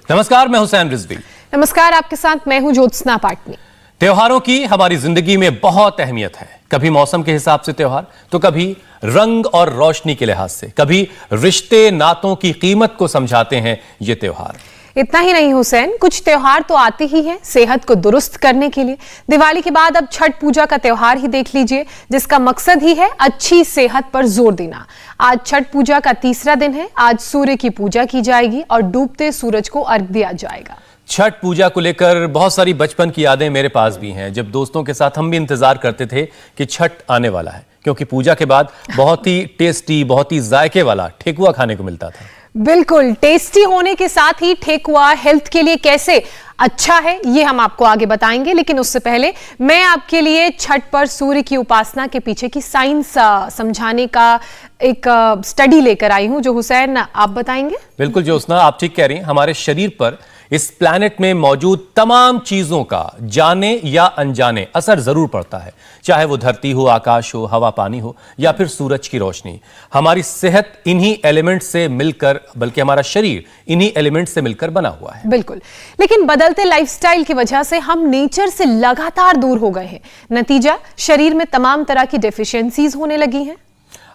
नमस्कार, मैं हुसैन रिजवी। नमस्कार, आपके साथ मैं हूं ज्योत्सना पाटनी। त्योहारों की हमारी जिंदगी में बहुत अहमियत है। कभी मौसम के हिसाब से त्योहार, तो कभी रंग और रोशनी के लिहाज से, कभी रिश्ते नातों की कीमत को समझाते हैं ये त्योहार। इतना ही नहीं हुसैन, कुछ त्योहार तो आते ही हैं सेहत को दुरुस्त करने के लिए। दिवाली के बाद अब छठ पूजा का त्योहार ही देख लीजिए, जिसका मकसद ही है अच्छी सेहत पर जोर देना। आज छठ पूजा का तीसरा दिन है। आज सूर्य की पूजा की जाएगी और डूबते सूरज को अर्घ्य दिया जाएगा। छठ पूजा को लेकर बहुत सारी बचपन की यादें मेरे पास भी हैं। जब दोस्तों के साथ हम भी इंतजार करते थे कि छठ आने वाला है, क्योंकि पूजा के बाद बहुत ही टेस्टी, बहुत ही जायके वाला ठेकुआ खाने को मिलता था। बिल्कुल, टेस्टी होने के साथ ही ठेकुआ हेल्थ के लिए कैसे अच्छा है ये हम आपको आगे बताएंगे, लेकिन उससे पहले मैं आपके लिए छठ पर सूर्य की उपासना के पीछे की साइंस समझाने का एक स्टडी लेकर आई हूं, जो हुसैन आप बताएंगे। बिल्कुल ज्योत्सना, आप ठीक कह रही हैं। हमारे शरीर पर, इस प्लैनेट में मौजूद तमाम चीजों का जाने या अनजाने असर जरूर पड़ता है, चाहे वो धरती हो, आकाश हो, हवा पानी हो, या फिर सूरज की रोशनी। हमारी सेहत इन्हीं एलिमेंट से मिलकर, बल्कि हमारा शरीर इन्हीं एलिमेंट से मिलकर बना हुआ है। बिल्कुल, लेकिन बदलते लाइफस्टाइल की वजह से हम नेचर से लगातार दूर हो गए हैं। नतीजा, शरीर में तमाम तरह की डेफिशिएंसीज होने लगी हैं।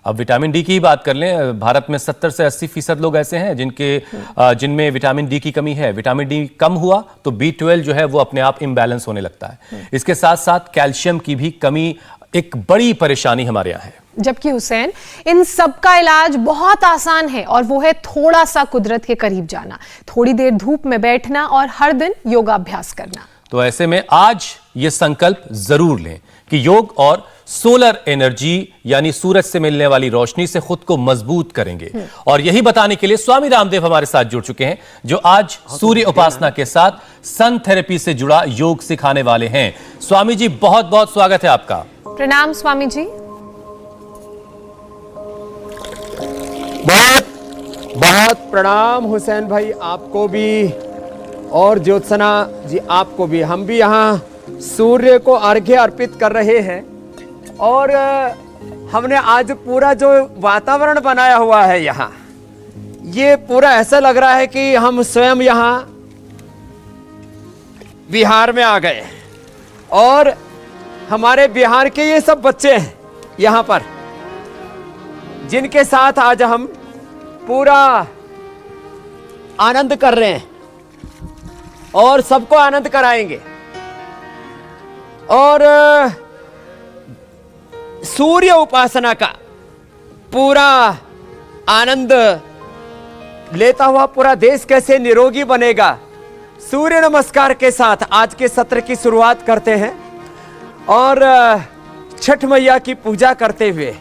अब विटामिन डी की ही बात कर लें। भारत में 70 से 80% लोग ऐसे हैं जिनमें विटामिन डी की कमी है। विटामिन डी कम हुआ तो B12 जो है वो अपने आप इम्बैलेंस होने लगता है। इसके साथ साथ कैल्शियम की भी कमी एक बड़ी परेशानी हमारे यहाँ है। जबकि हुसैन, इन सब का इलाज बहुत आसान है, और वो है थोड़ा सा कुदरत के करीब जाना, थोड़ी देर धूप में बैठना और हर दिन योगाभ्यास करना। तो ऐसे में आज ये संकल्प जरूर लें कि योग और सोलर एनर्जी यानी सूरज से मिलने वाली रोशनी से खुद को मजबूत करेंगे। और यही बताने के लिए स्वामी रामदेव हमारे साथ जुड़ चुके हैं, जो आज सूर्य उपासना के साथ सन थेरेपी से जुड़ा योग सिखाने वाले हैं। स्वामी जी, बहुत बहुत स्वागत है आपका। प्रणाम स्वामी जी। बहुत बहुत प्रणाम हुसैन भाई, आपको भी और ज्योत्सना जी आपको भी। हम भी यहाँ सूर्य को अर्घ्य अर्पित कर रहे हैं, और हमने आज पूरा जो वातावरण बनाया हुआ है यहाँ, ये पूरा ऐसा लग रहा है कि हम स्वयं यहाँ बिहार में आ गए, और हमारे बिहार के ये सब बच्चे हैं यहाँ पर, जिनके साथ आज हम पूरा आनंद कर रहे हैं और सबको आनंद कराएंगे। और सूर्य उपासना का पूरा आनंद लेता हुआ पूरा देश कैसे निरोगी बनेगा, सूर्य नमस्कार के साथ आज के सत्र की शुरुआत करते हैं। और छठ मैया की पूजा करते हुए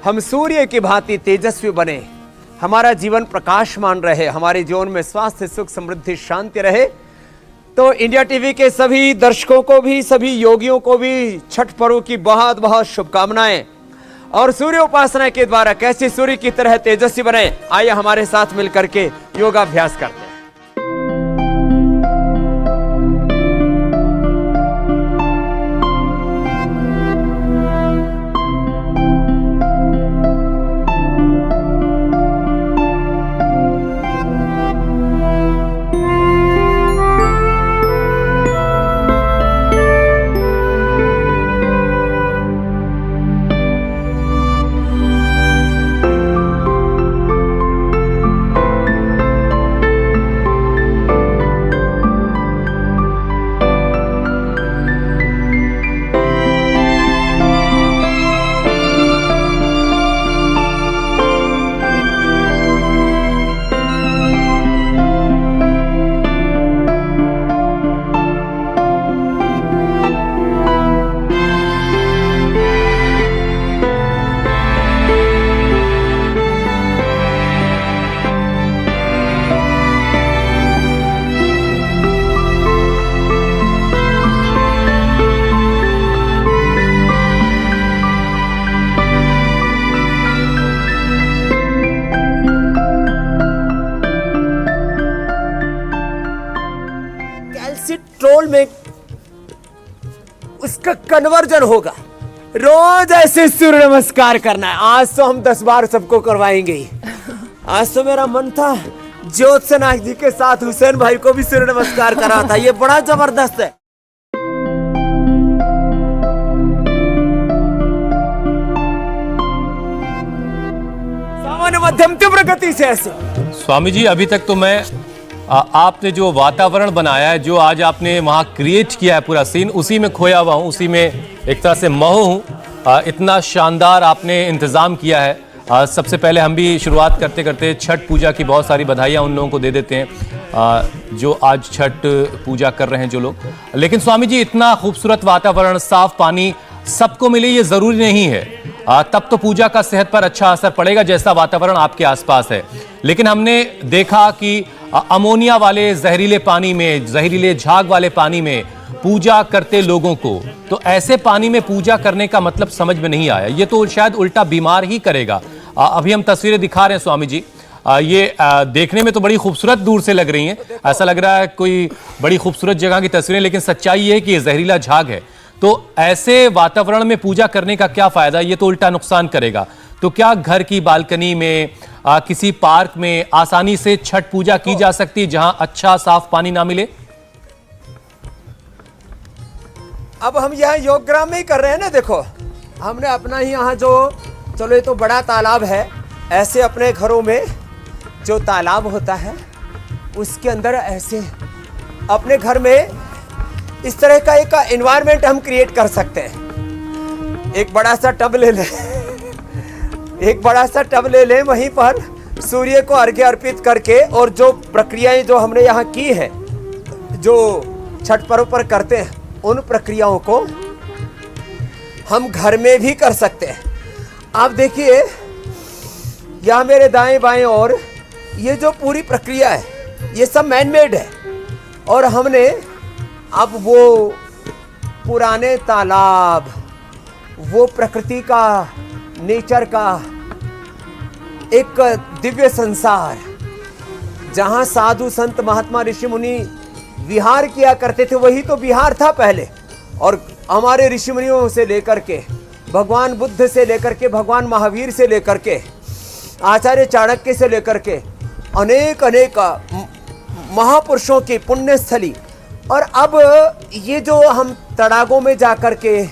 हम सूर्य की भांति तेजस्वी बने, हमारा जीवन प्रकाशमान रहे, हमारे जीवन में स्वास्थ्य, सुख, समृद्धि, शांति रहे। तो इंडिया टीवी के सभी दर्शकों को भी, सभी योगियों को भी छठ पर्व की बहुत बहुत शुभकामनाएं। और सूर्य उपासना के द्वारा कैसे सूर्य की तरह तेजस्वी बने, आइए हमारे साथ मिलकर के योगाभ्यास करते हैं। कैल्सिट्रोल में उसका कन्वर्जन होगा। रोज ऐसे सूर्य नमस्कार करना है। आज तो हम 10 बार सबको करवाएंगे ही। आज तो मेरा मन था ज्योत्सना जी के साथ हुसैन भाई को भी सूर्य नमस्कार करा था। ये बड़ा जबरदस्त है। सामान्य मध्यम तीव्र गति से ऐसे। स्वामी जी, अभी तक तो मैं आपने जो वातावरण बनाया है, जो आज आपने वहां क्रिएट किया है पूरा सीन, उसी में खोया हुआ हूं, उसी में एक तरह से मोह हूं। इतना शानदार आपने इंतजाम किया है। सबसे पहले हम भी शुरुआत करते करते छठ पूजा की बहुत सारी बधाइयाँ उन लोगों को दे देते हैं जो आज छठ पूजा कर रहे हैं जो लोग। लेकिन स्वामी जी, इतना खूबसूरत वातावरण, साफ पानी सबको मिले ये जरूरी नहीं है। तब तो पूजा का सेहत पर अच्छा असर पड़ेगा जैसा वातावरण आपके आसपास है। लेकिन हमने देखा कि अमोनिया वाले जहरीले पानी में, जहरीले झाग वाले पानी में पूजा करते लोगों को, तो ऐसे पानी में पूजा करने का मतलब समझ में नहीं आया। ये तो शायद उल्टा बीमार ही करेगा। अभी हम तस्वीरें दिखा रहे हैं स्वामी जी, ये देखने में तो बड़ी खूबसूरत दूर से लग रही हैं, ऐसा लग रहा है कोई बड़ी खूबसूरत जगह की तस्वीरें, लेकिन सच्चाई ये है कि ये जहरीला झाग है। तो ऐसे वातावरण में पूजा करने का क्या फायदा, ये तो उल्टा नुकसान करेगा। तो क्या घर की बालकनी में, किसी पार्क में आसानी से छठ पूजा की जा सकती है जहां अच्छा साफ पानी ना मिले? अब हम यहाँ योगग्राम में ही कर रहे हैं ना। देखो, हमने अपना ही यहाँ जो, चलो ये तो बड़ा तालाब है, ऐसे अपने घरों में जो तालाब होता है उसके अंदर ऐसे अपने घर में इस तरह का एक एनवायरनमेंट हम क्रिएट कर सकते हैं। एक बड़ा सा टब ले लें, एक बड़ा सा टब ले लें, वहीं पर सूर्य को अर्घ्य अर्पित करके, और जो प्रक्रियाएं जो हमने यहाँ की है, जो छठ पर्व पर करते हैं, उन प्रक्रियाओं को हम घर में भी कर सकते हैं। आप देखिए यहाँ मेरे दाएं बाएं, और ये जो पूरी प्रक्रिया है ये सब मैन मेड है। और हमने अब वो पुराने तालाब, वो प्रकृति का, नेचर का एक दिव्य संसार, जहाँ साधु संत महात्मा ऋषि मुनि विहार किया करते थे, वही तो विहार था पहले। और हमारे ऋषि मुनियों से लेकर के, भगवान बुद्ध से लेकर के, भगवान महावीर से लेकर के, आचार्य चाणक्य से लेकर के, अनेक अनेक महापुरुषों की पुण्यस्थली। और अब ये जो हम तड़ागों में जाकर के,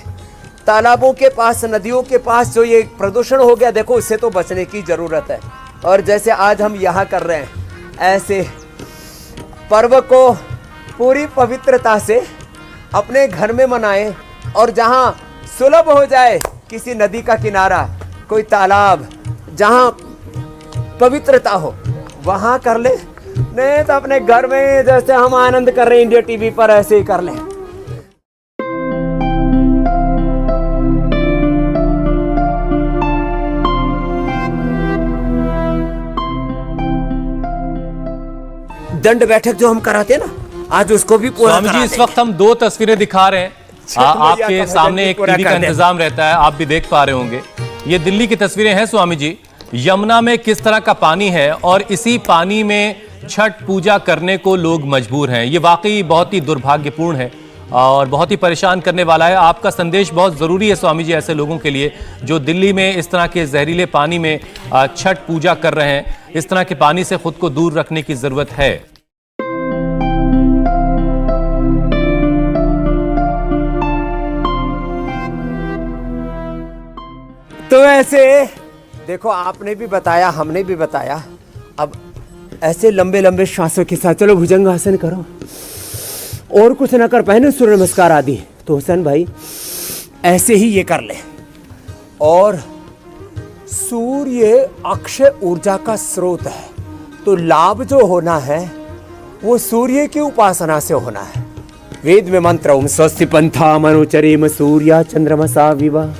तालाबों के पास, नदियों के पास जो ये प्रदूषण हो गया, देखो इससे तो बचने की ज़रूरत है। और जैसे आज हम यहाँ कर रहे हैं, ऐसे पर्व को पूरी पवित्रता से अपने घर में मनाएं। और जहाँ सुलभ हो जाए, किसी नदी का किनारा, कोई तालाब, जहाँ पवित्रता हो, वहाँ कर ले। नहीं तो अपने घर में जैसे हम आनंद कर रहे हैं इंडिया टीवी पर, ऐसे ही कर लें। दंड बैठक जो हम कराते हैं ना, आज उसको भी पूरा स्वामी जी, इस वक्त हम दो तस्वीरें दिखा रहे हैं। आपके सामने एक टीवी का इंतजाम रहता है, आप भी देख पा रहे होंगे। ये दिल्ली की तस्वीरें हैं स्वामी जी। यमुना में किस तरह का पानी है और इसी पानी में छठ पूजा करने को लोग मजबूर हैं। ये वाकई बहुत ही दुर्भाग्यपूर्ण है और बहुत ही परेशान करने वाला है। आपका संदेश बहुत ज़रूरी है स्वामी जी ऐसे लोगों के लिए जो दिल्ली में इस तरह के जहरीले पानी में छठ पूजा कर रहे हैं। इस तरह के पानी से खुद को दूर रखने की ज़रूरत है। तो ऐसे देखो, आपने भी बताया, हमने भी बताया। अब ऐसे लंबे लंबे श्वासों के साथ चलो भुजंग आसन करो, और कुछ ना कर पाए ना सूर्य नमस्कार आदि, तो हुसैन भाई ऐसे ही ये कर ले। और सूर्य अक्षय ऊर्जा का स्रोत है, तो लाभ जो होना है वो सूर्य की उपासना से होना है। वेद में मंत्र ओम स्वस्ति पंथा मनोचरेम सूर्या चंद्रमसा विवा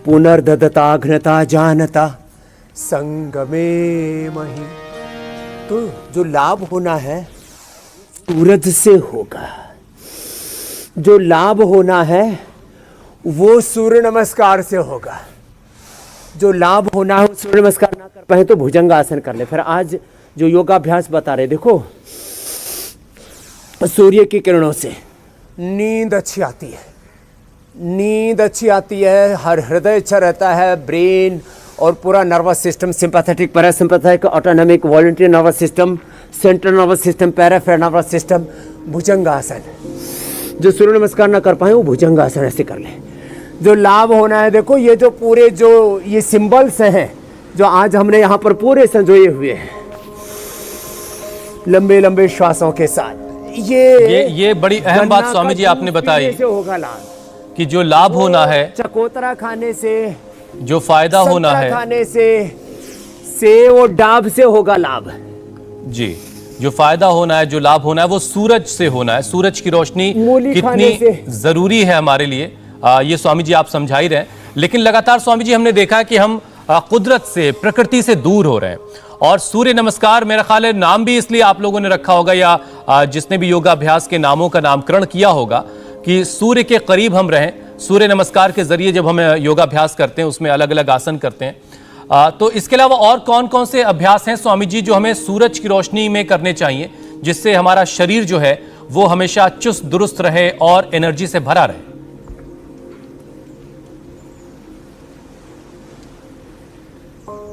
पुनर्ददता घ्नता जानता संगमे मही। तो जो लाभ होना है सूरज से होगा, जो लाभ होना है वो सूर्य नमस्कार से होगा। जो लाभ होना है सूर्य नमस्कार ना कर पाए तो भुजंग आसन कर ले। फिर आज जो योगाभ्यास बता रहे, देखो सूर्य की किरणों से नींद अच्छी आती है, नींद अच्छी आती है, हर हृदय अच्छा रहता है, ब्रेन और पूरा nervous system, sympathetic, parasympathetic, autonomic, voluntary nervous system, central nervous system, peripheral nervous system, bhujangasana. जो सूर्य नमस्कार ना कर पाए वो भुजंगासन ऐसे कर ले। जो लाभ होना है, देखो ये जो पूरे जो ये सिंबल्स हैं जो आज हमने यहाँ पर पूरे संजोए हुए हैं लंबे लंबे श्वासों के साथ, ये बड़ी अहम बात स्वामी जी आपने बताई से होगा लाभ कि जो लाभ होना है, चकोतरा खाने से, जो फायदा होना है, खाने से, सेव और डाब से होगा लाभ जी। जो फायदा होना है, जो लाभ होना है वो सूरज से होना है। सूरज की रोशनी मूली खाने कितनी जरूरी है हमारे लिए, ये स्वामी जी आप समझा ही रहे हैं। लेकिन लगातार स्वामी जी हमने देखा कि हम कुदरत से, प्रकृति से दूर हो रहे हैं। और सूर्य नमस्कार, मेरा ख्याल है नाम भी इसलिए आप लोगों ने रखा होगा, या जिसने भी योगाभ्यास के नामों का नामकरण किया होगा, कि सूर्य के करीब हम रहें। सूर्य नमस्कार के जरिए जब हम योगाभ्यास करते हैं उसमें अलग अलग आसन करते हैं। तो इसके अलावा और कौन कौन से अभ्यास हैं स्वामी जी जो हमें सूरज की रोशनी में करने चाहिए, जिससे हमारा शरीर जो है वो हमेशा चुस्त दुरुस्त रहे और एनर्जी से भरा रहे?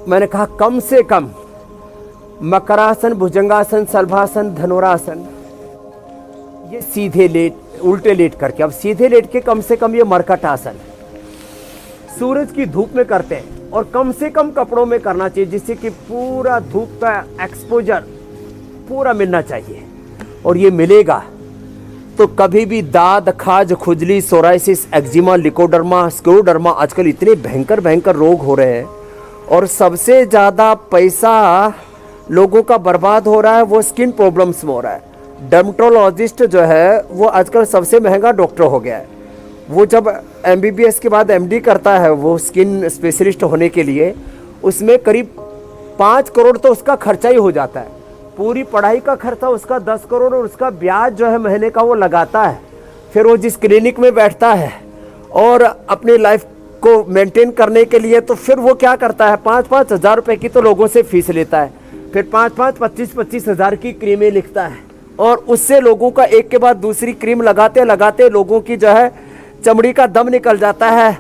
मैंने कहा कम से कम मकरासन, भुजंगासन, सल्भासन, धनुरासन, ये सीधे लेट, उल्टे लेट करके, अब सीधे लेट के कम से कम ये मरकटासन सूरज की धूप में करते हैं और कम से कम कपड़ों में करना चाहिए, जिससे कि पूरा धूप का एक्सपोजर पूरा मिलना चाहिए। और ये मिलेगा तो कभी भी दाद, खाज, खुजली, सोराइसिस, एक्जिमा, लिकोडर्मा, स्क्लेरोडर्मा, आजकल इतने भयंकर भयंकर रोग हो रहे हैं और सबसे ज़्यादा पैसा लोगों का बर्बाद हो रहा है वो स्किन प्रॉब्लम्स में हो रहा है। डर्मेटोलॉजिस्ट जो है वो आजकल सबसे महंगा डॉक्टर हो गया है। वो जब MBBS के बाद MD करता है वो स्किन स्पेशलिस्ट होने के लिए, उसमें करीब 5 करोड़ तो उसका खर्चा ही हो जाता है। पूरी पढ़ाई का खर्चा उसका 10 करोड़ और उसका ब्याज जो है महीने का वो लगाता है। फिर वो जिस क्लिनिक में बैठता है और अपनी लाइफ को मेंटेन करने के लिए, तो फिर वो क्या करता है, 5-5 हज़ार रुपए की तो लोगों से फीस लेता है। फिर 5-5, 25-25 हज़ार की क्रीमें लिखता है और उससे लोगों का एक के बाद दूसरी क्रीम लगाते लगाते लोगों की जो है चमड़ी का दम निकल जाता है।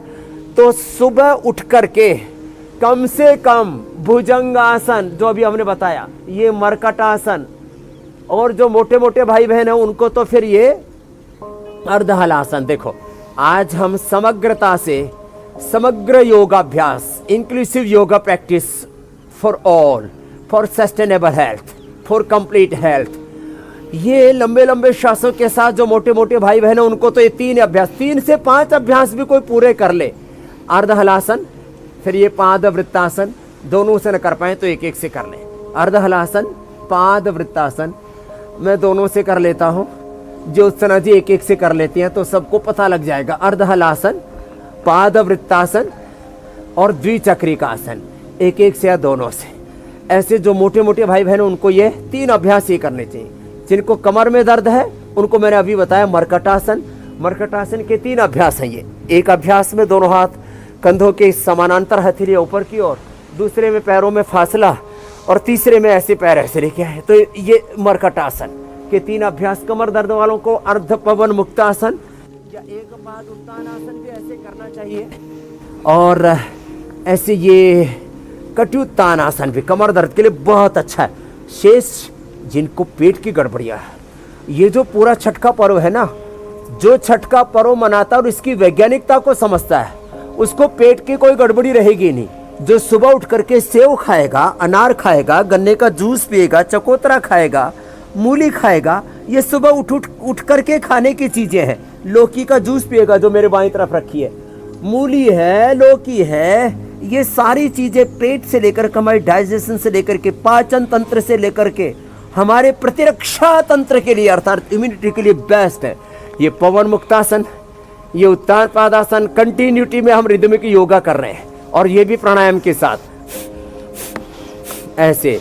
तो सुबह उठ करके कम से कम भुजंगासन जो अभी हमने बताया, ये मरकटासन, और जो मोटे मोटे भाई बहन हैं उनको तो फिर ये अर्धहलासन। देखो आज हम समग्रता से समग्र योगाभ्यास, inclusive yoga practice for all, for sustainable health, for complete health, ये लंबे लंबे श्वासों के साथ जो मोटे मोटे भाई बहन हैं उनको तो ये 3 अभ्यास, 3 से 5 अभ्यास भी कोई पूरे कर ले। अर्धहलासन, फिर ये पाद वृत्तासन, दोनों से न कर पाए तो एक एक से कर ले। अर्धहलासन, पाद वृत्तासन, मैं दोनों से कर लेता हूँ, ज्योत्सना जी एक एक से कर लेती हैं तो सबको पता लग जाएगा। अर्धहलासन, पाद वृत्तासन और द्विचक्रिका आसन, एक एक से या दोनों से। ऐसे जो मोटे मोटे भाई बहन उनको ये 3 अभ्यास ये करने चाहिए। जिनको कमर में दर्द है उनको मैंने अभी बताया मरकटासन। मरकटासन के 3 अभ्यास हैं ये। एक अभ्यास में दोनों हाथ कंधों के समानांतर हथेली ऊपर की ओर, दूसरे में पैरों में फासला और तीसरे में ऐसे पैर ऐसे लेके आए, तो ये मरकटासन के 3 अभ्यास। कमर दर्द वालों को अर्ध पवन मुक्तासन या एक पाद उत्तानासन भी ऐसे करना चाहिए। और ऐसे ये कट्युत्तानासन भी कमर दर्द के लिए बहुत अच्छा है। शेष जिनको पेट की गड़बड़ियाँ है, ये जो पूरा छठ का पर्व है ना, जो छठ का पर्व मनाता है और इसकी वैज्ञानिकता को समझता है उसको पेट की कोई गड़बड़ी रहेगी नहीं। जो सुबह उठ करके सेव खाएगा, अनार खाएगा, गन्ने का जूस पिएगा, चकोतरा खाएगा, मूली खाएगा, ये सुबह उठ करके खाने की चीजें हैं। लौकी का जूस पिएगा जो मेरे बाईं तरफ रखी है, मूली है, लौकी है, ये सारी चीजें पेट से लेकर के हमारे डाइजेशन से लेकर के पाचन तंत्र से लेकर के हमारे प्रतिरक्षा तंत्र के लिए अर्थात इम्यूनिटी के लिए बेस्ट है। ये पवन मुक्तासन, ये उत्तान पादासन, कंटिन्यूटी में हम रिदमिक योगा कर रहे हैं और ये भी प्राणायाम के साथ ऐसे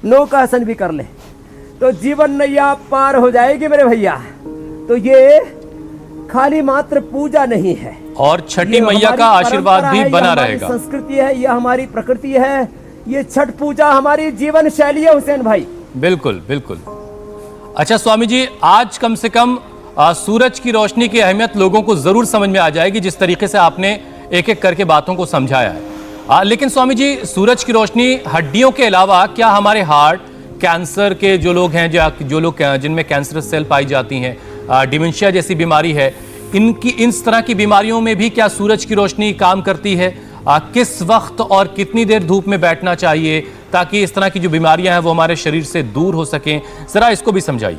नौकासन भी कर ले तो जीवन नैया पार हो जाएगी मेरे भैया। तो ये खाली मात्र पूजा नहीं है और छठी मैया का आशीर्वाद भी बना रहेगा। संस्कृति है, यह हमारी प्रकृति है, ये छठ पूजा हमारी जीवन शैली है हुसैन भाई। बिल्कुल बिल्कुल। अच्छा स्वामी जी, आज कम से कम सूरज की रोशनी की अहमियत लोगों को जरूर समझ में आ जाएगी, जिस तरीके से आपने एक एक करके बातों को समझाया है। लेकिन स्वामी जी, सूरज की रोशनी हड्डियों के अलावा क्या हमारे हार्ट, कैंसर के जो लोग हैं, जो लोग जिनमें कैंसरस सेल पाई जाती हैं, डिमेंशिया जैसी बीमारी है, इस तरह की बीमारियों में भी क्या सूरज की रोशनी काम करती है? किस वक्त और कितनी देर धूप में बैठना चाहिए ताकि इस तरह की जो बीमारियां हैं वो हमारे शरीर से दूर हो सकें? जरा इसको भी समझाइए।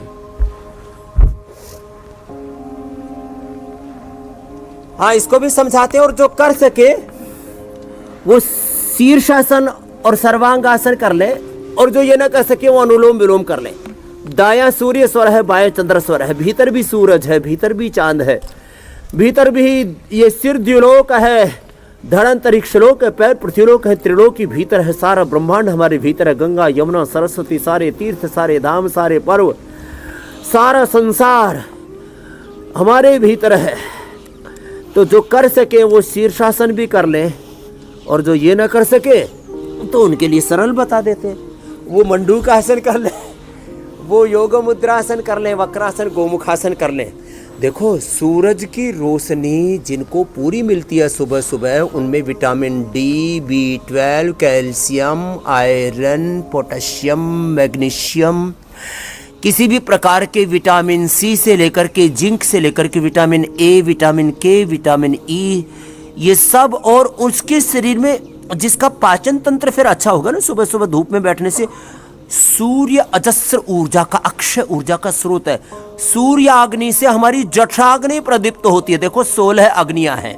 हाँ, इसको भी समझाते हैं। और जो कर सके वो शीर्षासन और सर्वांगासन कर ले, और जो ये ना कर सके वो अनुलोम विलोम कर ले। दायां सूर्य स्वर है, बाएं चंद्र स्वर है, भीतर भी सूरज है, भीतर भी चांद है, भीतर भी ये सिर द्युलोक है, धड़ अंतरिक्ष लोक है, पैर पृथ्वीलोक है, त्रिलोक की भीतर है, सारा ब्रह्मांड हमारे भीतर है। गंगा यमुना सरस्वती, सारे तीर्थ, सारे धाम, सारे पर्व, सारा संसार हमारे भीतर है। तो जो कर सके वो शीर्षासन भी कर ले, और जो ये ना कर सके तो उनके लिए सरल बता देते, वो मंडूक आसन कर ले, वो योग मुद्रासन कर ले, वक्रासन, गोमुखासन कर ले। देखो, सूरज की रोशनी जिनको पूरी मिलती है सुबह सुबह, उनमें vitamin D, B12, calcium, iron, potassium, magnesium, किसी भी प्रकार के विटामिन सी से लेकर के जिंक से लेकर के विटामिन ए, विटामिन के, विटामिन ई, ये सब। और उसके शरीर में जिसका पाचन तंत्र फिर अच्छा होगा ना सुबह सुबह धूप में बैठने से। सूर्य अजस्र ऊर्जा का, अक्षय ऊर्जा का स्रोत है। सूर्याग्नि से हमारी जठराग्नि प्रदीप्त होती है। देखो 16 अग्नियां हैं।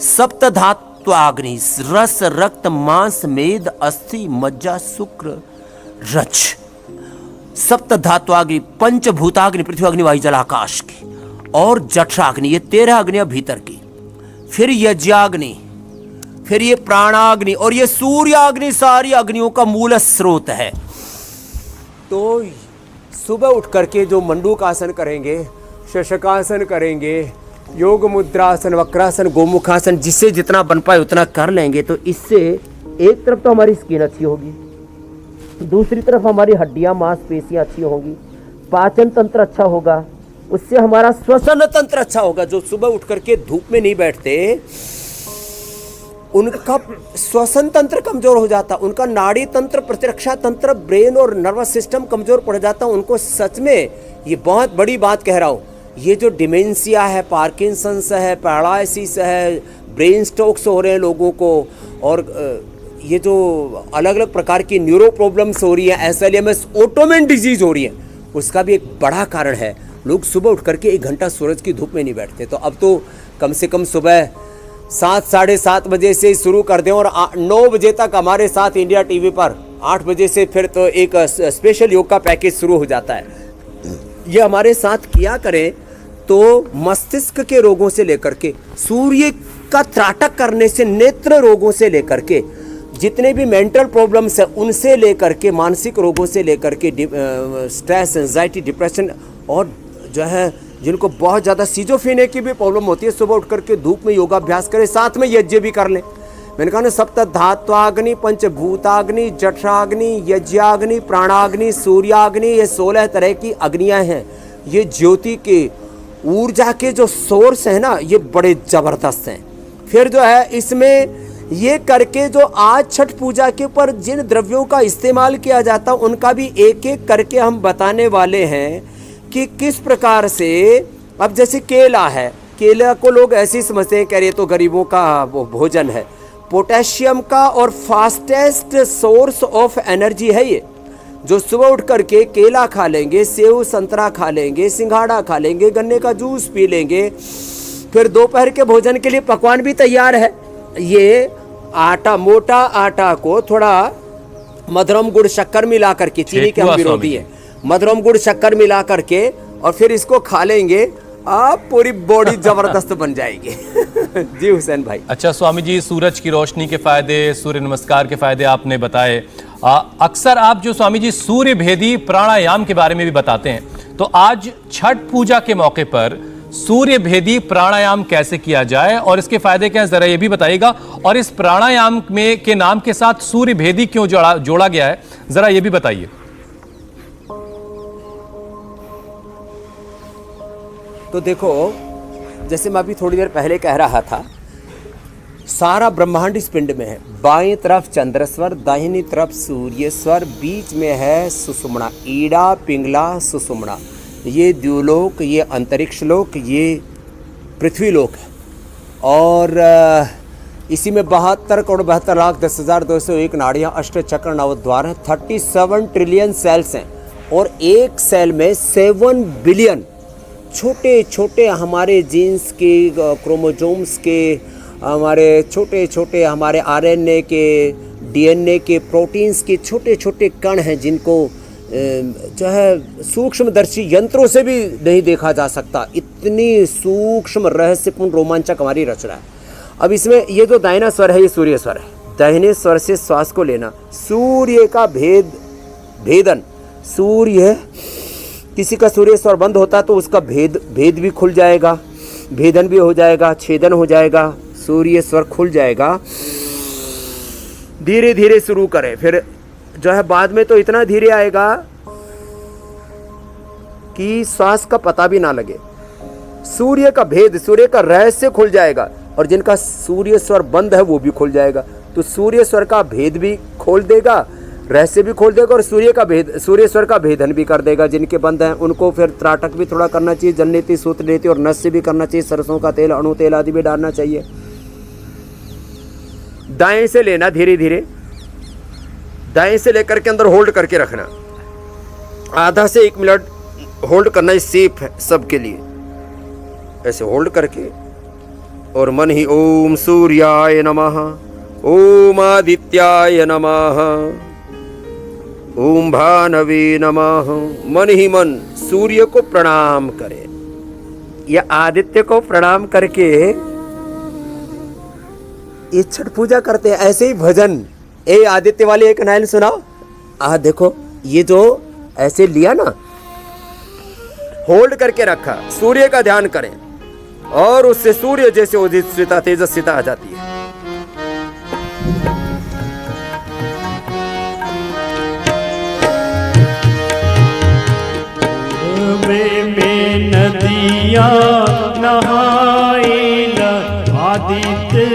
सप्त धात्वाग्नि, रस, रक्त, मांस, मेद, अस्थि, मज्जा, शुक्र, रज। सप्त धात्वाग्नि, पंचभूताग्नि, पृथ्वी, अग्नि, वायु, जल, आकाश की, और जठराग्नि, ये 13 अग्नियां भीतर की। फिर यज्ञाग्नि, फिर ये प्राणाग्नि, और ये सूर्याग्नि सारी अग्नियों का मूल स्रोत है। तो सुबह उठ करके जो मंडूक आसन करेंगे, शशकासन करेंगे, योग मुद्रासन, वक्रासन, गोमुखासन, जिससे जितना बन पाए उतना कर लेंगे, तो इससे एक तरफ तो हमारी स्किन अच्छी होगी, दूसरी तरफ हमारी हड्डियां, मांसपेशियां अच्छी होंगी, पाचन तंत्र अच्छा होगा, उससे हमारा श्वसन तंत्र अच्छा होगा। जो सुबह उठ करके धूप में नहीं बैठते, उनका श्वसन तंत्र कमजोर हो जाता, उनका नाड़ी तंत्र, प्रतिरक्षा तंत्र, ब्रेन और नर्वस सिस्टम कमजोर पड़ जाता। उनको सच में, ये बहुत बड़ी बात कह रहा हूँ, ये जो डिमेंशिया है, पार्किंसंस है, पैरालिसिस है, ब्रेन स्ट्रोक्स हो रहे हैं लोगों को, और ये जो अलग अलग प्रकार की न्यूरो प्रॉब्लम्स हो रही है, SLMS, ऑटोमेन डिजीज हो रही है, उसका भी एक बड़ा कारण है। लोग सुबह उठ करके 1 घंटा सूरज की धूप में नहीं बैठते। तो अब तो कम से कम सुबह 7, साढ़े 7 बजे से शुरू कर दें, और 9 बजे तक हमारे साथ इंडिया टीवी पर, 8 बजे से फिर तो एक स्पेशल योग का पैकेज शुरू हो जाता है। ये हमारे साथ किया करें तो मस्तिष्क के रोगों से लेकर के, सूर्य का त्राटक करने से नेत्र रोगों से लेकर के, जितने भी मेंटल प्रॉब्लम्स हैं उनसे लेकर के, मानसिक रोगों से लेकर के, स्ट्रेस, एंजाइटी, डिप्रेशन, और जो है जिनको बहुत ज़्यादा सीजोफ्रेनिया की भी प्रॉब्लम होती है, सुबह उठ करके धूप में योगाभ्यास करें, साथ में यज्ञ भी कर लें। मैंने कहा ना, सप्त धात्वाग्नि, पंचभूताग्नि, जठराग्नि, यज्ञाग्नि, प्राणाग्नि, सूर्याग्नि, ये 16 तरह की अग्नियां हैं। ये ज्योति के ऊर्जा के जो सोर्स है ना, ये बड़े ज़बरदस्त हैं। फिर जो है इसमें ये करके जो आज छठ पूजा के ऊपर जिन द्रव्यों का इस्तेमाल किया जाता, उनका भी एक एक करके हम बताने वाले हैं कि किस प्रकार से। अब जैसे केला है, केला को लोग ऐसे ही समझते हैं, कह रहे तो गरीबों का वो भोजन है। पोटेशियम का और फास्टेस्ट सोर्स ऑफ एनर्जी है ये। जो सुबह उठ करके केला खा लेंगे, सेव संतरा खा लेंगे, सिंघाड़ा खा लेंगे, गन्ने का जूस पी लेंगे, फिर दोपहर के भोजन के लिए पकवान भी तैयार है। ये आटा, मोटा आटा को थोड़ा मधुरम गुड़ शक्कर मिला करके, चीनी के हम विरोधी है, मधुरम गुड़ शक्कर मिला करके, और फिर इसको खा लेंगे, आप पूरी बॉडी जबरदस्त बन जाएगी। जी हुसैन भाई। अच्छा स्वामी जी, सूरज की रोशनी के फायदे, सूर्य नमस्कार के फायदे आपने बताए। अक्सर आप जो स्वामी जी सूर्य भेदी प्राणायाम के बारे में भी बताते हैं, तो आज छठ पूजा के मौके पर सूर्य भेदी प्राणायाम कैसे किया जाए और इसके फायदे क्या हैं, जरा ये भी बताइएगा। और इस प्राणायाम में के नाम के साथ सूर्य भेदी क्यों जोड़ा गया है, जरा ये भी बताइए। तो देखो, जैसे मैं अभी थोड़ी देर पहले कह रहा था सारा ब्रह्मांड इस पिंड में है। बाएं तरफ चंद्रेश्वर, दाहिनी तरफ सूर्येश्वर, बीच में है सुषुम्ना, ईड़ा पिंगला सुषुम्ना। ये द्युलोक, ये अंतरिक्ष लोक, ये पृथ्वी लोक है। और इसी में 72 करोड़ 72 लाख 10,201 नाड़ियाँ, अष्ट चक्र नवद्वार हैं, 37 ट्रिलियन सेल्स हैं। और एक सेल में 7 बिलियन छोटे छोटे हमारे जीन्स के, क्रोमोसोम्स के, हमारे छोटे छोटे हमारे आरएनए के, डीएनए के, प्रोटीन्स के छोटे छोटे कण हैं जिनको जो है सूक्ष्मदर्शी यंत्रों से भी नहीं देखा जा सकता। इतनी सूक्ष्म रहस्यपूर्ण रोमांचक हमारी रचना है। अब इसमें ये जो दाहिना स्वर है ये सूर्य स्वर है। दाहिने स्वर से श्वास को लेना, सूर्य का भेदन। सूर्य, किसी का सूर्य स्वर बंद होता तो उसका भेद भी खुल जाएगा, भेदन भी हो जाएगा, छेदन हो जाएगा, सूर्य स्वर खुल जाएगा। धीरे धीरे शुरू करें, फिर जो है बाद में तो इतना धीरे आएगा कि श्वास का पता भी ना लगे। सूर्य का भेद, सूर्य का रहस्य खुल जाएगा और जिनका सूर्य स्वर बंद है वो भी खुल जाएगा। तो सूर्य स्वर का भेद भी खोल देगा, रहस्य भी खोल देगा और सूर्य स्वर का भेदन भी कर देगा। जिनके बंद हैं उनको फिर त्राटक भी थोड़ा करना चाहिए, जलनेति, सूत्रनेति और नस्य भी करना चाहिए, सरसों का तेल, अणु तेल आदि भी डालना चाहिए। दाएं से लेना, धीरे धीरे दाएं से लेकर के अंदर होल्ड करके रखना, आधा से 1 मिनट होल्ड करना, ये सेफ है सबके लिए। ऐसे होल्ड करके और मन ही ओम सूर्याय नमः, ओम आदित्याय नमः, ओम भानवे नमः। मन ही मन सूर्य को प्रणाम करें या आदित्य को प्रणाम करके ये छठ पूजा करते हैं। ऐसे ही भजन, ए आदित्य वाले एक नायल सुनाओ। देखो ये जो ऐसे लिया ना, होल्ड करके रखा, सूर्य का ध्यान करें और उससे सूर्य जैसे ओजस्विता, तेजस्विता आ जाती है। में नदियाँ नहाइल, आदित्य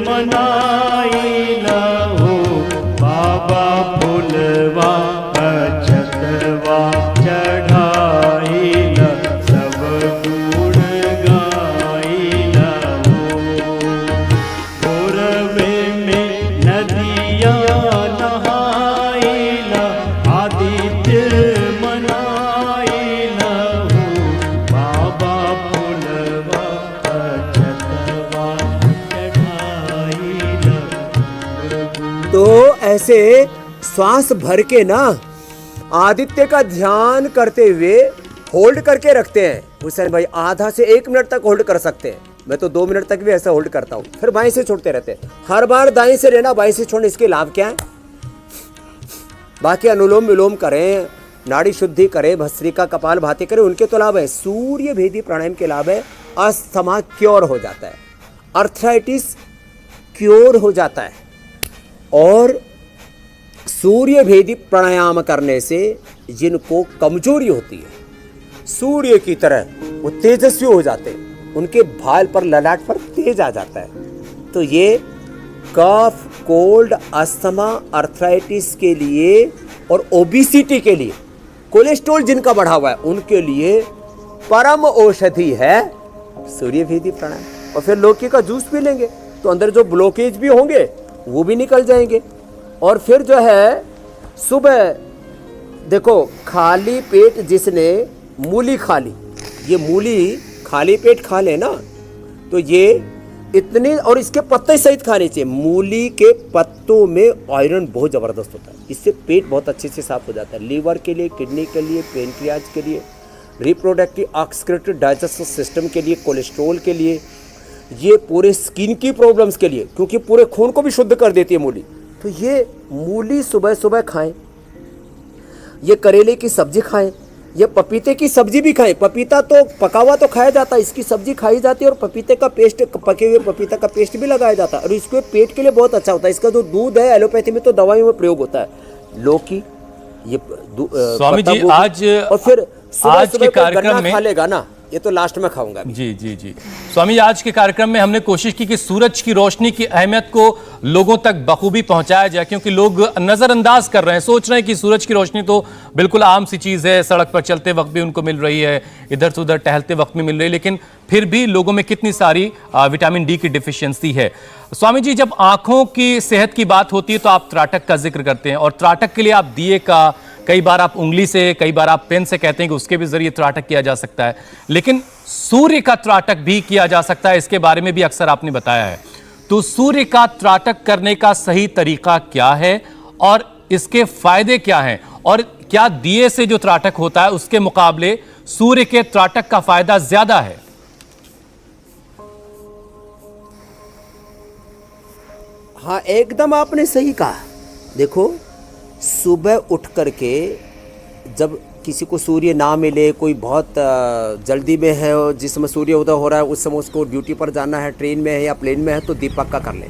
मनाइल हो, बाबा फुलवा अक्षतवा चढ़ाइल, सब गुण गाइल हो। पूर्वे में नदियाँ नहाइल, आदित्य मनाइल हो, बाबा फुलवा अक्षतवा चढ़ाइल। तो ऐसे श्वास भर के ना आदित्य का ध्यान करते हुए होल्ड करके रखते हैं। हुसैन भाई आधा से 1 मिनट तक होल्ड कर सकते हैं, मैं तो 2 मिनट तक भी ऐसा होल्ड करता हूँ। फिर बाएं से छोड़ते रहते हैं, हर बार दाएं से लेना, बाएं से छोड़ना। इसके लाभ क्या है? बाकी अनुलोम विलोम करें, नाड़ी शुद्धि करें, भस्त्रिका कपाल भाती करें, उनके तो लाभ है। सूर्य भेदी प्राणायाम के लाभ है, अस्थमा क्योर हो जाता है, अर्थराइटिस क्योर हो जाता है। और सूर्य भेदी प्राणायाम करने से जिनको कमजोरी होती है, सूर्य की तरह वो तेजस्वी हो जाते हैं, उनके भाल पर, ललाट पर तेज आ जाता है। तो ये कफ, कोल्ड, अस्थमा, अर्थराइटिस के लिए और ओबिसिटी के लिए, कोलेस्ट्रॉल जिनका बढ़ा हुआ है उनके लिए परम औषधि है सूर्य भेदी प्राणायाम। और फिर लौकी का जूस पी लेंगे तो अंदर जो ब्लॉकेज भी होंगे वो भी निकल जाएंगे। और फिर जो है सुबह देखो, खाली पेट जिसने मूली खा ली, ये मूली खाली पेट खा ले ना तो ये इतने, और इसके पत्ते सहित खाने चाहिए। मूली के पत्तों में आयरन बहुत ज़बरदस्त होता है, इससे पेट बहुत अच्छे से साफ हो जाता है। लीवर के लिए, किडनी के लिए, पेनक्रियाज के लिए, रिप्रोडक्टिव ऑक्सीक्रेटिव डाइजेस्टिव सिस्टम के लिए, कोलेस्ट्रॉल के लिए, ये पूरे स्किन की प्रॉब्लम्स के लिए, क्योंकि पूरे खून को भी शुद्ध कर देती है मूली। तो ये मूली सुबह सुबह खाएं, ये करेले की सब्जी खाएं, ये पपीते की सब्जी भी खाएं। पपीता तो पका हुआ तो खाया जाता है, इसकी सब्जी खाई जाती है और पपीते का पेस्ट, पके हुए पपीता का पेस्ट भी लगाया जाता है और इसके पेट के लिए बहुत अच्छा होता है। इसका जो दूध है एलोपैथी में तो दवाइयों में प्रयोग होता है। लौकी, ये स्वामी जी आज और फिर आज के कार्यक्रम में खा लेगा ना ये तो लास्ट में खाऊंगा अभी। जी जी जी स्वामी जी, आज के कार्यक्रम में हमने कोशिश की कि सूरज की रोशनी की अहमियत को लोगों तक बखूबी पहुंचाया जाए, क्योंकि लोग नजरअंदाज कर रहे हैं, सोच रहे हैं कि सूरज की रोशनी तो बिल्कुल आम सी चीज है, सड़क पर चलते वक्त भी उनको मिल रही है, इधर से उधर टहलते वक्त भी मिल रही है, लेकिन फिर भी लोगों में कितनी सारी विटामिन डी की डिफिशियंसी है। स्वामी जी, जब आंखों की सेहत की बात होती है तो आप त्राटक का जिक्र करते हैं, और त्राटक के लिए आप दिए का, कई बार आप उंगली से, कई बार आप पेन से कहते हैं कि उसके भी जरिए त्राटक किया जा सकता है, लेकिन सूर्य का त्राटक भी किया जा सकता है, इसके बारे में भी अक्सर आपने बताया है। तो सूर्य का त्राटक करने का सही तरीका क्या है और इसके फायदे क्या हैं, और क्या दिए से जो त्राटक होता है उसके मुकाबले सूर्य के त्राटक का फायदा ज्यादा है? हाँ, एकदम आपने सही कहा। देखो, सुबह उठ करके जब किसी को सूर्य ना मिले, कोई बहुत जल्दी में है और जिस समय सूर्य उदय हो रहा है उस समय उसको ड्यूटी पर जाना है, ट्रेन में है या प्लेन में है, तो दीपक का कर ले।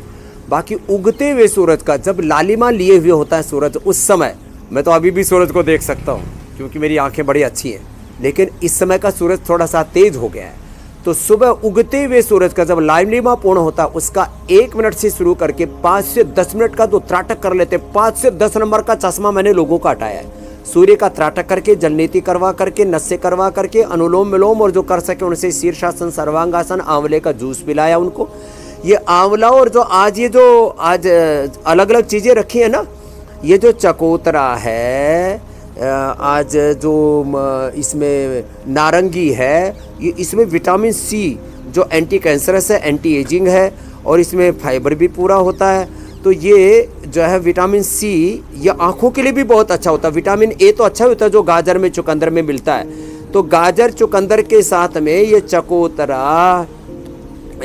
बाकी उगते हुए सूरज का, जब लालिमा लिए हुए होता है सूरज, उस समय मैं तो अभी भी सूरज को देख सकता हूँ क्योंकि मेरी आंखें बड़ी अच्छी हैं, लेकिन इस समय का सूरज थोड़ा सा तेज हो गया है। तो सुबह उगते हुए सूरज का जब लालिमा पूर्ण होता है, उसका 1 मिनट से शुरू करके 5 से 10 मिनट का तो त्राटक कर लेते। 5 से 10 नंबर का चश्मा मैंने लोगों का हटाया है। सूर्य का त्राटक करके, जलनीति करवा करके, नस्से करवा करके, अनुलोम विलोम, और जो कर सके उनसे शीर्षासन, सर्वांगासन, आंवले का जूस पिलाया उनको। ये आंवला और जो आज अलग अलग चीज़ें रखी है ना, ये जो चकोतरा है, आज जो इसमें नारंगी है, ये इसमें विटामिन सी जो एंटी कैंसरस है, एंटी एजिंग है, और इसमें फाइबर भी पूरा होता है। तो ये जो है विटामिन सी, ये आँखों के लिए भी बहुत अच्छा होता है। विटामिन ए तो अच्छा होता है जो गाजर में, चुकंदर में मिलता है। तो गाजर चुकंदर के साथ में ये चकोतरा,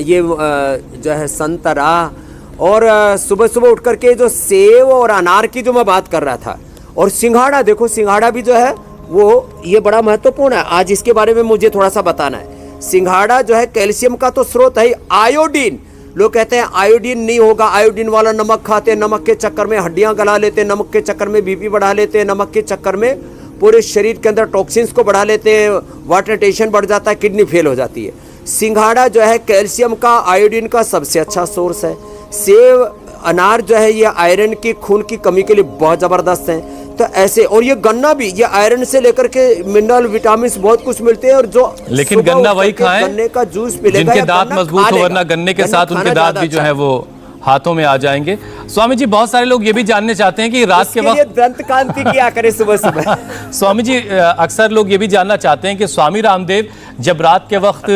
ये जो है संतरा, और सुबह सुबह उठ करके जो सेव और अनार की जो मैं बात कर रहा था, और सिंघाड़ा, देखो सिंघाड़ा भी जो है वो ये बड़ा महत्वपूर्ण है। आज इसके बारे में मुझे थोड़ा सा बताना है। सिंघाड़ा जो है कैल्शियम का तो स्रोत है। आयोडीन, लोग कहते हैं आयोडीन नहीं होगा, आयोडीन वाला नमक खाते हैं, नमक के चक्कर में हड्डियां गला लेते हैं, नमक के चक्कर में बीपी बढ़ा लेते हैं, नमक के चक्कर में पूरे शरीर के अंदर टॉक्सिन्स को बढ़ा लेते हैं, वाटर टेंशन बढ़ जाता है, किडनी फेल हो जाती है। सिंघाड़ा जो है कैल्शियम का, आयोडीन का सबसे अच्छा सोर्स है। सेव, अनार जो है ये आयरन की, खून की कमी के लिए बहुत ज़बरदस्त है। तो ऐसे, और ये गन्ना भी, ये आयरन से लेकर के मिनरल, विटामिन बहुत कुछ मिलते हैं। और जो लेकिन गन्ना वही खाएं गन्ने का जूस पिलेगा, जिनके दांत मजबूत हो, वरना गन्ने के साथ उनके दांत भी जो है वो हाथों में आ जाएंगे। स्वामी जी, बहुत सारे लोग ये भी जानने चाहते हैं कि रात के वक्त दंत कांति किया करें सुबह सुबह। स्वामी जी, अक्सर लोग ये भी जानना चाहते हैं कि स्वामी रामदेव जब रात के वक्त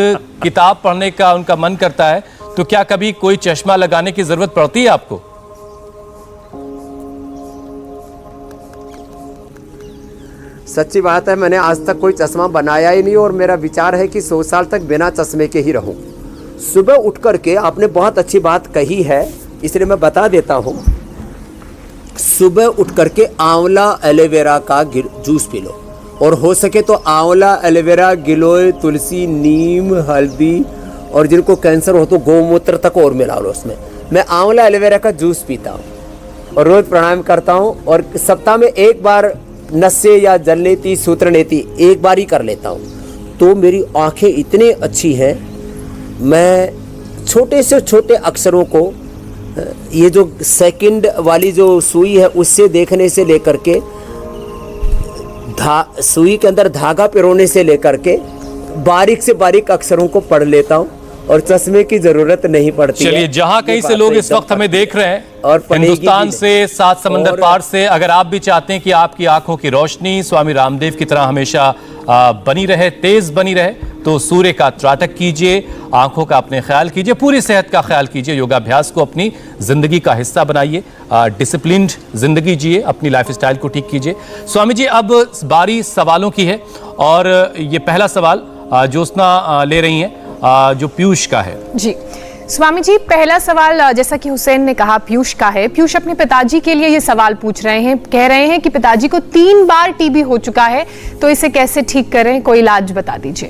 किताब पढ़ने का उनका मन करता है तो क्या कभी कोई चश्मा लगाने की जरूरत पड़ती है आपको? सच्ची बात है, मैंने आज तक कोई चश्मा बनाया ही नहीं, और मेरा विचार है कि 100 साल तक बिना चश्मे के ही रहूं। सुबह उठ करके आपने बहुत अच्छी बात कही है, इसलिए मैं बता देता हूं। सुबह उठ करके आंवला एलोवेरा का जूस पी लो, और हो सके तो आंवला, एलोवेरा, गिलोय, तुलसी, नीम, हल्दी, और जिनको कैंसर हो तो गौमूत्र तक और मिला लो उसमें। मैं आंवला एलोवेरा का जूस पीता हूँ और रोज प्राणायाम करता हूँ, और सप्ताह में एक बार नस्से या जलनेति, सूत्रनेति एक बार ही कर लेता हूँ। तो मेरी आंखें इतनी अच्छी हैं, मैं छोटे से छोटे अक्षरों को, ये जो सेकंड वाली जो सुई है उससे देखने से लेकर के, सुई के अंदर धागा पिरोने से लेकर के बारीक से बारीक अक्षरों को पढ़ लेता हूँ, और चश्मे की जरूरत नहीं पड़ती। चलिए, जहां कहीं से लोग इस वक्त हमें देख रहे हैं, और हिंदुस्तान से, 7 समंदर पार से, अगर आप भी चाहते हैं कि आपकी आंखों की रोशनी स्वामी रामदेव की तरह हमेशा बनी रहे, तेज बनी रहे, तो सूर्य का त्राटक कीजिए, आंखों का अपने ख्याल कीजिए, पूरी सेहत का ख्याल कीजिए, योगाभ्यास को अपनी जिंदगी का हिस्सा बनाइए, डिसिप्लिन्ड जिंदगी जिए, अपनी लाइफस्टाइल को ठीक कीजिए। स्वामी जी, अब बारी सवालों की है, और ये पहला सवाल ज्योत्सना ले रही हैं, जो पीयूष का है। जी स्वामी जी, पहला सवाल जैसा कि हुसैन ने कहा पीयूष का है। पीयूष अपने पिताजी के लिए ये सवाल पूछ रहे हैं, कह रहे हैं कि पिताजी को 3 बार टीबी हो चुका है, तो इसे कैसे ठीक करें, कोई इलाज बता दीजिए।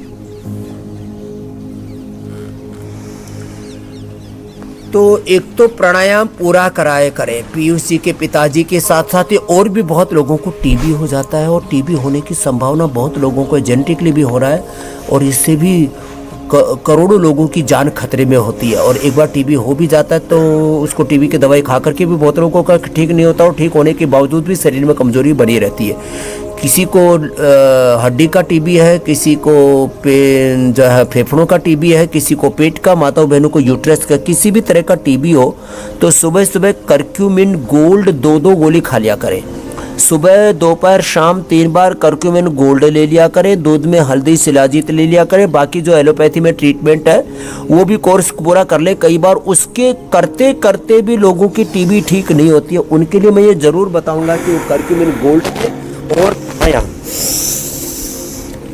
एक तो प्राणायाम पूरा कराए करें। पीयूष जी के पिताजी के साथ साथ और भी बहुत लोगों को टीबी हो जाता है, और टीबी होने की संभावना बहुत लोगों को जेनेटिकली भी हो रहा है, और इससे भी करोड़ों लोगों की जान खतरे में होती है। और एक बार टीबी हो भी जाता है तो उसको टीबी की दवाई खा करके भी बहुत लोगों का ठीक नहीं होता, और ठीक होने के बावजूद भी शरीर में कमजोरी बनी रहती है। किसी को हड्डी का टीबी है, किसी को जो है फेफड़ों का टीबी है, किसी को पेट का, माताओं बहनों को यूट्रस का, किसी भी तरह का टीबी हो तो सुबह सुबह करक्यूमिन गोल्ड 2 गोली खा लिया करें। सुबह दोपहर शाम 3 बार करक्यूमिन गोल्ड ले लिया करें। दूध में हल्दी शिलाजीत ले लिया करें। बाकी जो एलोपैथी में ट्रीटमेंट है वो भी कोर्स पूरा कर ले। कई बार उसके करते करते भी लोगों की टीबी ठीक नहीं होती है, उनके लिए मैं ये जरूर बताऊंगा कि वो करक्यूमिन गोल्ड और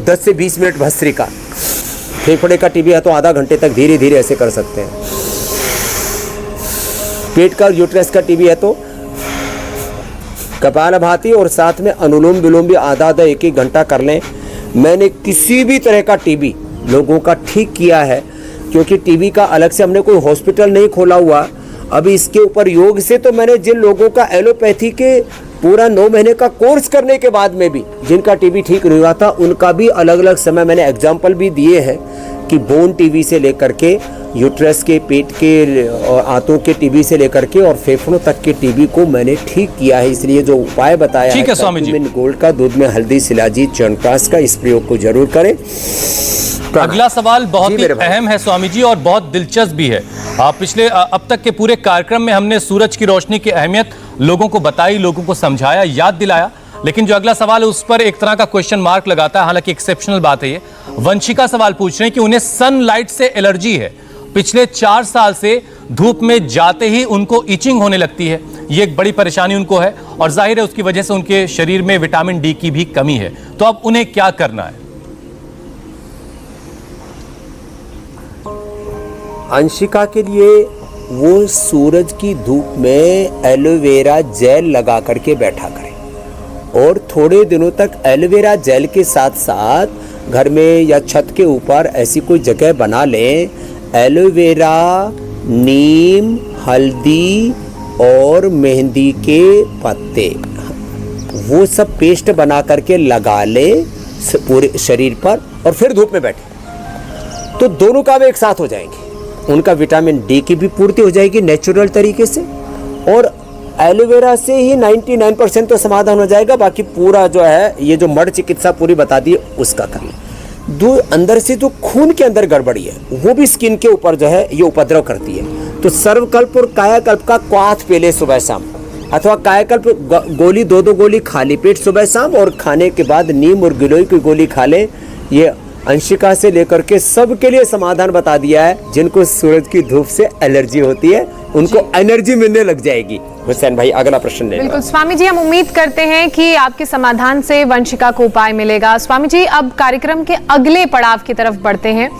10 से 20 मिनट भस्त्रिका। फेफड़े का टीबी है तो आधा घंटे तक धीरे धीरे ऐसे कर सकते हैं। पेट का यूट्रस का टीबी है तो कपालभाति और साथ में अनुलोम विलोम भी आधा 1-1 घंटा कर लें। मैंने किसी भी तरह का टीबी लोगों का ठीक किया है, क्योंकि टीबी का अलग से हमने कोई हॉस्पिटल नहीं खोला हुआ। अभी इसके ऊपर योग से तो मैंने जिन लोगों का एलोपैथी के पूरा 9 महीने का कोर्स करने के बाद में भी जिनका टीबी ठीक नहीं हुआ था, उनका भी अलग अलग समय मैंने एग्जाम्पल भी दिए हैं कि बोन टीबी से लेकर के यूट्रस के, पेट के और आंतों के टीबी से लेकर के और फेफड़ों तक के टीबी को मैंने ठीक किया है। इसलिए जो उपाय बताया ठीक है स्वामी जी, गोल्ड का, दूध में हल्दी शिलाजीत च्यवनप्राश का, इस प्रयोग को जरूर करें। अगला सवाल बहुत ही अहम है स्वामी जी और बहुत दिलचस्प भी है। पिछले अब तक के पूरे कार्यक्रम में हमने सूरज की रोशनी की अहमियत लोगों को बताई, लोगों को समझाया, याद दिलाया, लेकिन जो अगला सवाल है उस पर एक तरह का क्वेश्चन मार्क लगाता है। हालांकि एक्सेप्शनल बात है ये। वंशिका सवाल पूछ रहे हैं कि उन्हें सनलाइट से एलर्जी है। पिछले 4 साल से धूप में जाते ही उनको इचिंग होने लगती है। ये एक बड़ी परेशानी उनको है और जाहिर है उसकी वजह से उनके शरीर में विटामिन डी की भी कमी है। तो अब उन्हें क्या करना है? अंशिका के लिए वो सूरज की धूप में एलोवेरा जेल लगा करके बैठा करें, और थोड़े दिनों तक एलोवेरा जेल के साथ साथ घर में या छत के ऊपर ऐसी कोई जगह बना लें। एलोवेरा, नीम, हल्दी और मेहंदी के पत्ते, वो सब पेस्ट बना करके लगा ले पूरे शरीर पर, और फिर धूप में बैठे तो दोनों काम एक साथ हो जाएंगे। उनका विटामिन डी की भी पूर्ति हो जाएगी नेचुरल तरीके से, और एलोवेरा से ही 99% तो समाधान हो जाएगा। बाकी पूरा जो है ये जो मड चिकित्सा पूरी बता दी उसका करना। दो अंदर से जो खून के अंदर गड़बड़ी है वो भी स्किन के ऊपर जो है ये उपद्रव करती है। तो सर्वकल्प और कायाकल्प का क्वाथ पहले सुबह शाम, अथवा कायाकल्प गोली 2-2 गोली खाली पेट सुबह शाम, और खाने के बाद नीम और गिलोय की गोली खा ले। ये अंशिका से लेकर के सबके लिए समाधान बता दिया है। जिनको सूरज की धूप से एलर्जी होती है उनको एनर्जी मिलने लग जाएगी। हुसैन भाई अगला प्रश्न ले। बिल्कुल स्वामी जी, हम उम्मीद करते हैं कि आपके समाधान से वंशिका को उपाय मिलेगा। स्वामी जी, अब कार्यक्रम के अगले पड़ाव की तरफ बढ़ते हैं।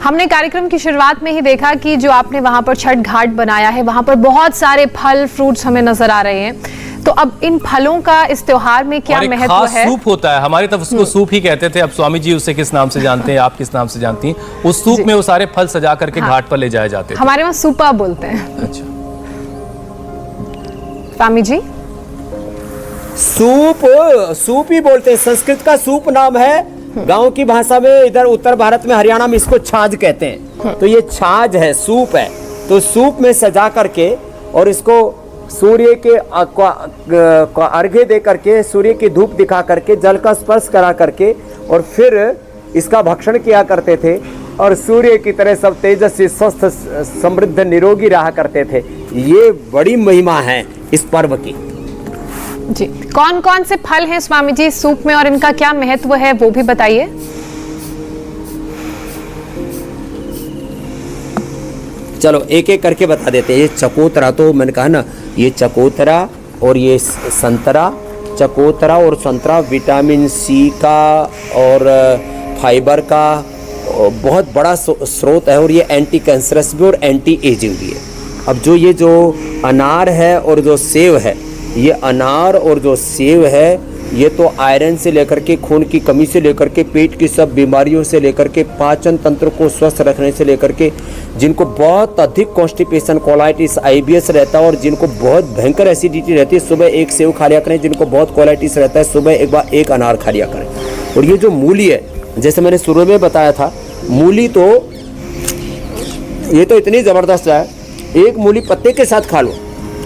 हमने कार्यक्रम की शुरुआत में ही देखा कि जो आपने वहां पर छठ घाट बनाया है, वहां पर बहुत सारे फल फ्रूट्स हमें नजर आ रहे हैं। तो अब इन फलों का इस त्योहार में क्या महत्व है? सूप होता है, हमारी तरफ उसको सूप ही कहते थे। अब स्वामी जी उसे किस नाम से जानते हैं, आप किस नाम से जानती हैं? उस सूप में वो सारे फल सजा करके घाट पर ले जाए जाते थे। हमारे वहाँ सूपा बोलते हैं। अच्छा स्वामी जी, सूप ही बोलते हैं। संस्कृत का सूप नाम है, गांव की भाषा में इधर उत्तर भारत में हरियाणा में इसको छाछ कहते हैं। तो ये छाछ है, सूप है। तो सूप में सजा करके और इसको सूर्य के अर्घ्य दे करके, सूर्य की धूप दिखा करके, जल का स्पर्श करा करके और फिर इसका भक्षण किया करते थे, और सूर्य की तरह सब तेजस्वी, स्वस्थ, समृद्ध, निरोगी रहा करते थे। ये बड़ी महिमा है इस पर्व की। जी, कौन कौन से फल हैं स्वामी जी सूप में और इनका क्या महत्व है वो भी बताइए। चलो एक एक करके बता देते हैं। ये चकोतरा, तो मैंने कहा ना, ये चकोतरा और ये संतरा। चकोतरा और संतरा विटामिन सी का और फाइबर का बहुत बड़ा स्रोत है, और ये एंटी कैंसरस भी और एंटी एजिंग भी है। अब जो अनार है और जो सेव है, ये अनार और जो सेव है ये तो आयरन से लेकर के खून की कमी से लेकर के पेट की सब बीमारियों से लेकर के पाचन तंत्र को स्वस्थ रखने से लेकर के जिनको बहुत अधिक कॉन्स्टिपेशन कोलाइटिस IBS रहता है और जिनको बहुत भयंकर एसिडिटी रहती है सुबह एक सेव खा लिया करें। जिनको बहुत कोलाइटिस रहता है सुबह एक अनार खा लिया करें। और ये जो मूली है जैसे मैंने शुरू में बताया था, मूली तो ये तो इतनी ज़बरदस्त है, एक मूली पत्ते के साथ खा लो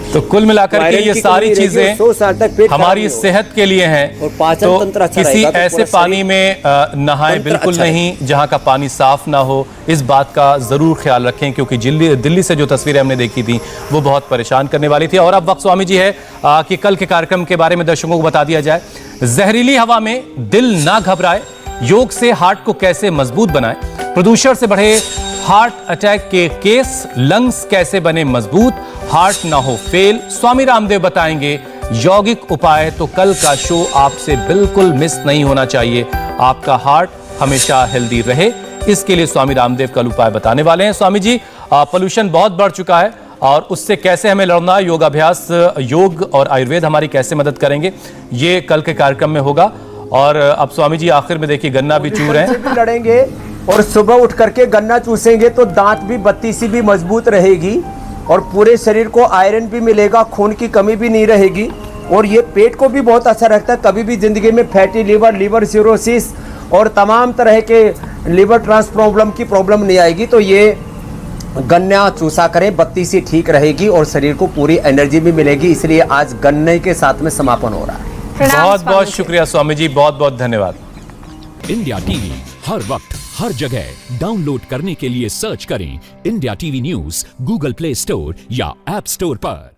तो कुल मिलाकर के ये सारी चीजें 100 साल तक पेट हमारी सेहत के लिए हैं। और पाचन तो तंत्र अच्छा किसी रहेगा, तो ऐसे पूरा पानी में नहाएं तंत्र बिल्कुल अच्छा नहीं जहां का पानी साफ ना हो। इस बात का जरूर ख्याल रखें क्योंकि दिल्ली से जो तस्वीरें हमने देखी थी वो बहुत परेशान करने वाली थी। और अब वक्त स्वामी जी है कि कल के कार्यक्रम के बारे में दर्शकों को बता दिया जाए। जहरीली हवा में दिल ना घबराए, योग से हार्ट को कैसे मजबूत बनाए, प्रदूषण से बढ़े हार्ट अटैक के केस, लंग्स कैसे बने मजबूत, हार्ट ना हो फेल, स्वामी रामदेव बताएंगे यौगिक उपाय। तो कल का शो आपसे बिल्कुल मिस नहीं होना चाहिए। आपका हार्ट हमेशा हेल्दी रहे, इसके लिए स्वामी रामदेव कल उपाय बताने वाले हैं। स्वामी जी, पोल्यूशन बहुत बढ़ चुका है और उससे कैसे हमें लड़ना, योगाभ्यास, योग और आयुर्वेद हमारी कैसे मदद करेंगे, ये कल के कार्यक्रम में होगा। और अब स्वामी जी आखिर में देखिए गन्ना भी चूर रहे हैं। लड़ेंगे और सुबह उठ करके गन्ना चूसेंगे तो दांत भी बत्ती सी भी मजबूत रहेगी और पूरे शरीर को आयरन भी मिलेगा, खून की कमी भी नहीं रहेगी और ये पेट को भी बहुत अच्छा रखता है। कभी भी जिंदगी में फैटी लिवर सिरोसिस और तमाम तरह के लिवर ट्रांस प्रॉब्लम की प्रॉब्लम नहीं आएगी। तो ये गन्ना चूसा करें, बत्ती सी ठीक रहेगी और शरीर को पूरी एनर्जी भी मिलेगी। इसलिए आज गन्ने के साथ में समापन हो रहा है। बहुत बहुत शुक्रिया स्वामी जी, बहुत बहुत धन्यवाद। इंडिया टीवी हर वक्त हर जगह डाउनलोड करने के लिए सर्च करें India TV news Google play store या ऐप स्टोर पर।